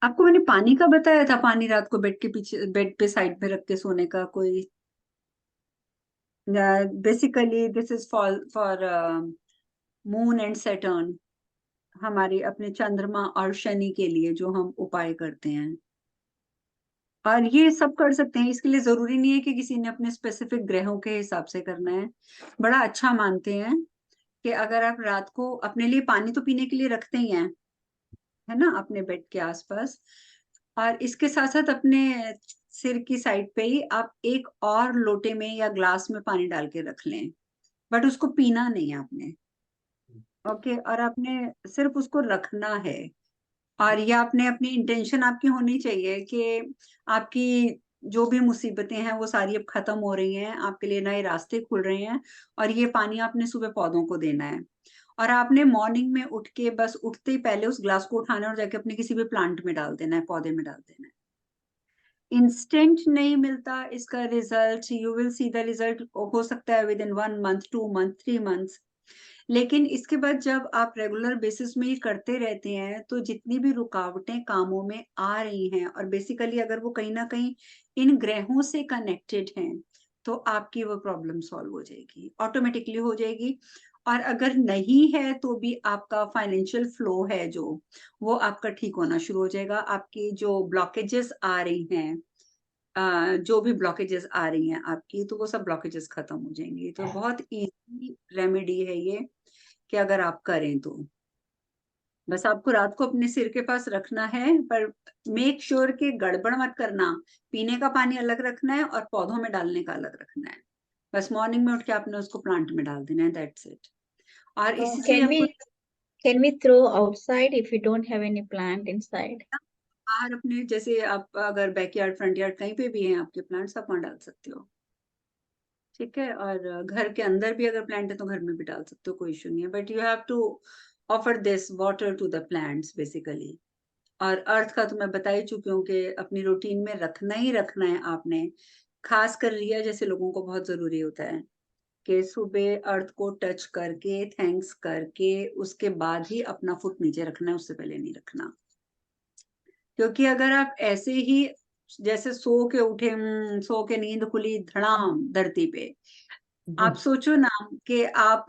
आपको मैंने पानी का बताया था, पानी रात को बेड के पीछे, बेड पे साइड में रख के सोने का कोई। Basically this is for moon and Saturn, हमारे अपने चंद्रमा और शनि के लिए जो हम उपाय करते हैं। और ये सब कर सकते हैं, इसके लिए जरूरी नहीं है कि किसी ने अपने स्पेसिफिक ग्रहों के हिसाब से करना है। बड़ा अच्छा मानते हैं कि अगर आप रात को अपने लिए पानी तो पीने के लिए रखते ही हैं, है ना, अपने बेड के आसपास। और इसके साथ साथ अपने सिर की साइड पे ही आप एक और लोटे में या ग्लास में पानी डाल के रख लें, बट उसको पीना नहीं है आपने। ओके, और आपने सिर्फ उसको रखना है। और ये आपने अपनी इंटेंशन आपकी होनी चाहिए कि आपकी जो भी मुसीबतें हैं वो सारी अब खत्म हो रही हैं, आपके लिए नए रास्ते खुल रहे हैं। और ये पानी आपने सुबह पौधों को देना है। और आपने मॉर्निंग में उठ के बस उठते ही पहले उस ग्लास को उठाना है और जाके अपने किसी भी प्लांट में डाल देना है, पौधे में डाल देना है। इंस्टेंट नहीं मिलता इसका result, you will see the result, हो सकता है with in 1 month, 2 month, 3 months. लेकिन इसके बाद जब आप रेगुलर बेसिस में ये करते रहते हैं तो जितनी भी रुकावटें कामों में आ रही हैं, और बेसिकली अगर वो कहीं ना कहीं इन ग्रहों से कनेक्टेड हैं, तो आपकी वो प्रॉब्लम सॉल्व हो जाएगी, ऑटोमेटिकली हो जाएगी। और अगर नहीं है तो भी आपका फाइनेंशियल फ्लो है जो, वो आपका ठीक होना शुरू हो जाएगा। आपकी जो ब्लॉकेजेस आ रही हैं, जो भी ब्लॉकेजेस आ रही हैं आपकी, तो वो सब ब्लॉकेजेस खत्म हो जाएंगी। तो बहुत इजी रेमेडी है ये, कि अगर आप करें तो बस आपको रात को अपने सिर के पास रखना है, पर मेक श्योर कि गड़बड़ मत करना। पीने का पानी अलग रखना है और पौधों में डालने का अलग रखना है। बस मॉर्निंग में उठ के आपने उसको प्लांट में डाल देना है, दैट्स इट। और So इसी से can आपको we throw outside if we don't have any plant inside? बाहर अपने, जैसे आप अगर बैकयार्ड फ्रंट यार्ड कहीं पे भी हैं आपके प्लांट्स, आप वहाँ डाल सकते हो। ठीक है, और घर के अंदर भी अगर प्लांट है तो घर में भी डाल सकते हो, कोई इशू नहीं है। But you have to offer this water to the plants basically. और अर्थ का तो मैं बता ही चुकी हूँ कि अपनी रूटीन में रखना ही रखना है आपने। खास कर रिया जैसे लोगों को बहुत जरूरी होता है कि सुबह अर्थ को टच करके थैंक्स करके उसके बाद ही अपना फुट नीचे रखना है, उससे पहले नहीं रखना। क्योंकि अगर आप ऐसे ही जैसे सो के उठे, सो के नींद खुली धड़ाम धरती पे, आप सोचो ना कि आप,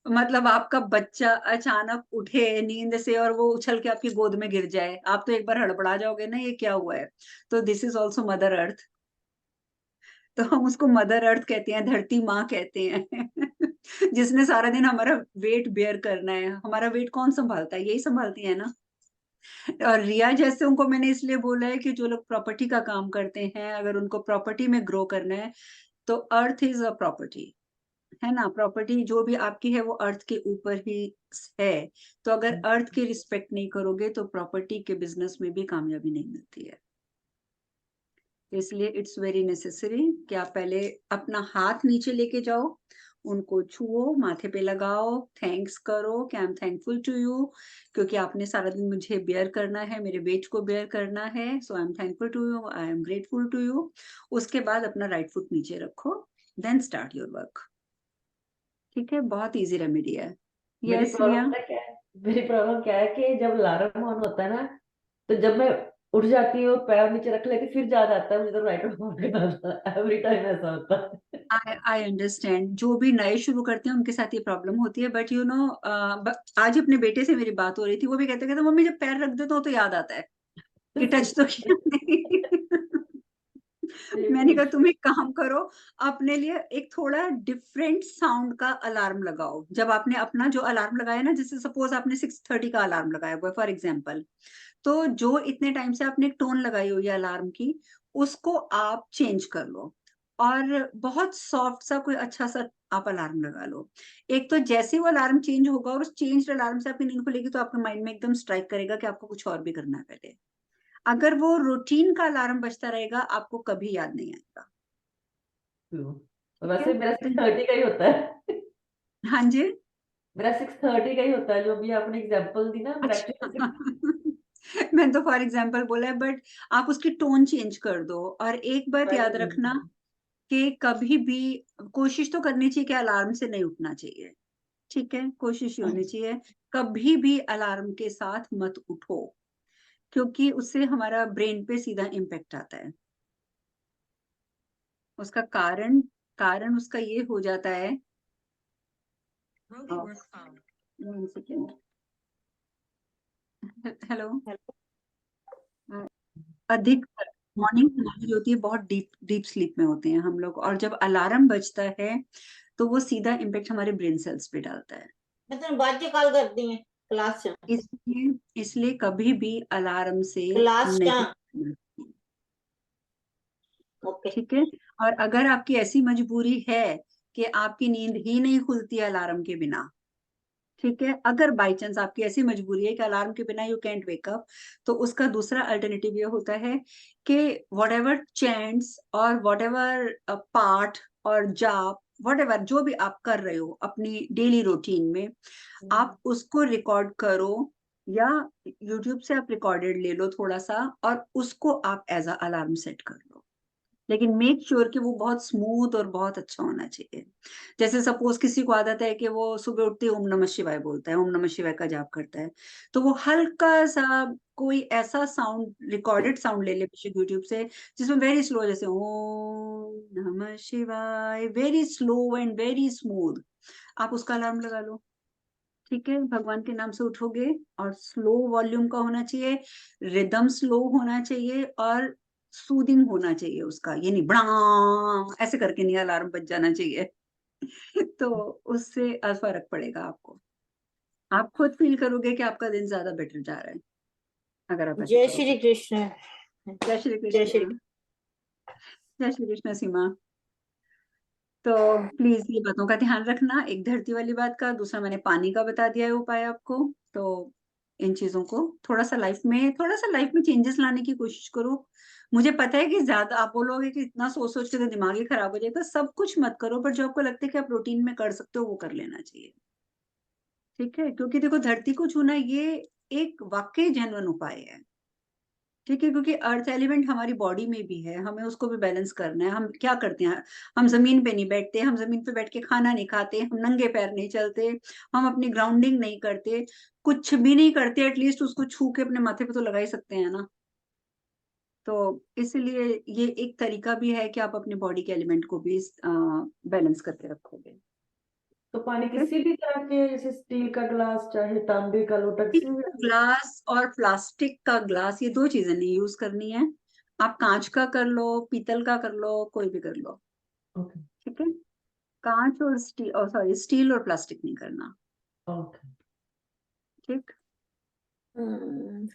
मतलब आपका बच्चा अचानक उठे नींद से और वो उछल के आपकी गोद में गिर जाए, आप तो एक बार हड़बड़ा जाओगे ना, ये क्या हुआ है। तो this is also mother earth. तो हम उसको मदर अर्थ कहते हैं, धरती माँ कहते हैं। जिसने सारा दिन हमारा वेट बेयर करना है। हमारा वेट कौन संभालता है, यही संभालती है ना। और रिया जैसे उनको मैंने इसलिए बोला है कि जो लोग प्रॉपर्टी का काम करते हैं, अगर उनको प्रॉपर्टी में ग्रो करना है, तो अर्थ इज अ प्रॉपर्टी, है ना। प्रॉपर्टी जो भी आपकी है वो अर्थ के ऊपर ही है। तो अगर अर्थ की रिस्पेक्ट नहीं करोगे तो प्रॉपर्टी के बिजनेस में भी कामयाबी नहीं मिलती है। इसलिए इट्स वेरी नेसेसरी कि आप पहले अपना हाथ नीचे लेके जाओ, उनको छुओ, माथे पे लगाओ, थैंक्स करो कि I am thankful to you, क्योंकि आपने सारा दिन मुझे बेयर करना है, मेरे वेट को बेयर करना है। So I am thankful to you, I am grateful to you. उसके बाद अपना राइट फुट नीचे रखो, देन स्टार्ट योर वर्क। ठीक है, बहुत इजी रेमेडी है। मेरी यस प्रॉब्लम रिया। पता क्या है? मेरी प्रॉब्लम क्या है कि जब अलार्म ऑन होता है ना, तो जब मैं उठ जाती हूँ पैर नीचे रख लेती फिर याद आता है मुझे तो राइट ऑन करना था। एवरी टाइम ऐसा होता है। आई अंडरस्टैंड, जो भी नए शुरू करते हैं उनके साथ ये प्रॉब्लम होती है। बट यू नो, आज अपने बेटे से मेरी बात हो रही थी, वो भी कहते कहते मम्मी जब पैर रख देता हूँ तो याद आता है कि टच तो किया नहीं। मैंने कहा तुम एक काम करो, अपने लिए एक थोड़ा डिफरेंट साउंड का अलार्म लगाओ। जब आपने अपना जो अलार्म लगाया ना, जैसे सपोज आपने 6:30 का अलार्म लगाया हुआ फॉर एग्जाम्पल, तो जो इतने टाइम से आपने एक टोन लगाई हुई है अलार्म की, उसको आप चेंज कर लो। और बहुत सॉफ्ट सा कोई अच्छा सा आप अलार्म लगा लो। एक तो जैसे ही वो अलार्म चेंज होगा और उस चेंज अलार्म से आपकी नींद खुलेगी, तो आपके माइंड में एकदम स्ट्राइक करेगा कि आपको कुछ और भी करना है पहले। अगर वो रूटीन का अलार्म बजता रहेगा, आपको कभी याद नहीं आएगा। ठीक है, वैसे मेरा तो 6:30 का ही होता है। हाँ जी। मेरा 6:30 का ही होता है, जो भी आपने एग्जांपल दी ना, मेरा अच्छा। एक्चुअली मैंने तो फॉर एग्जाम्पल बोला है, बट आप उसकी टोन चेंज कर दो। और एक बात याद रखना कि कभी भी कोशिश तो करनी चाहिए कि अलार्म से नहीं उठना चाहिए। ठीक है, कोशिश ये होनी चाहिए, कभी भी अलार्म के साथ मत उठो। क्योंकि उससे हमारा ब्रेन पे सीधा इम्पेक्ट आता है। उसका कारण कारण उसका ये हो जाता है, वन सेकेंड, हेलो, अधिक मॉर्निंग हमारी जो होती है बहुत डीप डीप स्लीप में होते हैं हम लोग, और जब अलार्म बजता है तो वो सीधा इम्पेक्ट हमारे ब्रेन सेल्स पे डालता है। मैं तेरे बाद च कॉल करती है क्लास च इसलिए इसलिए कभी भी अलार्म से क्लास च नहीं, ओके ठीक है। और अगर आपकी ऐसी मजबूरी है कि आपकी नींद ही नहीं खुलती अलार्म के बिना, ठीक है, अगर बाई चांस आपकी ऐसी मजबूरी है कि अलार्म के बिना यू कैंट वेक अप, तो उसका दूसरा अल्टरनेटिव ये होता है कि वॉट एवर चैंट्स और वॉट एवर पाठ और जाप, वॉट एवर जो भी आप कर रहे हो अपनी डेली रूटीन में, आप उसको रिकॉर्ड करो, या यूट्यूब से आप रिकॉर्डेड ले लो थोड़ा सा, और उसको आप एज अ अलार्म सेट कर लो। लेकिन मेक श्योर कि वो बहुत स्मूथ और बहुत अच्छा होना चाहिए। जैसे सपोज किसी को आदत है कि वो सुबह उठते ही ओम नमः शिवाय बोलता है, ओम नमः शिवाय का जाप करता है, तो वो हल्का सा कोई ऐसा साउंड, रिकॉर्डेड साउंड ले ले पीछे यूट्यूब से, जिसमें वेरी स्लो, जैसे ओम नमः शिवाय, very slow and very smooth, आप उसका अलार्म लगा लो। ठीक है, भगवान के नाम से उठोगे, और स्लो वॉल्यूम का होना चाहिए, रिदम स्लो होना चाहिए, और सूदिंग होना चाहिए उसका, ये नहीं बड़ा ऐसे करके नहीं अलार्म बज जाना चाहिए। तो उससे फर्क पड़ेगा आपको, आप खुद फील करोगे कि आपका दिन ज्यादा बेटर जा रहा है अगर आप ऐसे जय करोगे। श्री कृष्ण जय श्री जय श्री कृष्ण। जय श्री कृष्ण सीमा। तो प्लीज ये बातों का ध्यान रखना, एक धरती वाली बात का, दूसरा मैंने पानी का बता दिया है उपाय आपको। तो इन चीजों को थोड़ा सा लाइफ में चेंजेस लाने की कोशिश करो। मुझे पता है कि ज्यादा आप बोलोगे कि इतना सोच सोच के तो दिमाग ही खराब हो जाएगा, सब कुछ मत करो, पर जो आपको लगता है कि आप रूटीन में कर सकते हो वो कर लेना चाहिए। ठीक है, क्योंकि देखो धरती को छूना ये एक वाकई जेन्युइन उपाय है। ठीक है, क्योंकि अर्थ एलिमेंट हमारी बॉडी में भी है, हमें उसको भी बैलेंस करना है। हम क्या करते हैं, हम जमीन पे नहीं बैठते, हम जमीन पे बैठ के खाना नहीं खाते, हम नंगे पैर नहीं चलते, हम अपनी ग्राउंडिंग नहीं करते, कुछ भी नहीं करते, एटलीस्ट उसको छू के अपने माथे पे तो लगा ही सकते हैं ना। तो इसलिए ये एक तरीका भी है कि आप अपनी बॉडी के एलिमेंट को भी बैलेंस करके रखोगे। तो पानी ठीक है, किसी भी तरह के, जैसे स्टील का ग्लास चाहे तांबे का लोटा, किसी भी। ग्लास और प्लास्टिक का ग्लास, ये दो चीजें नहीं यूज करनी है। आप कांच का कर लो, पीतल का कर लो, कोई भी कर लो। ओके ठीक है, कांच और स्टील, और सॉरी स्टील और प्लास्टिक नहीं करना। ओके। ठीक।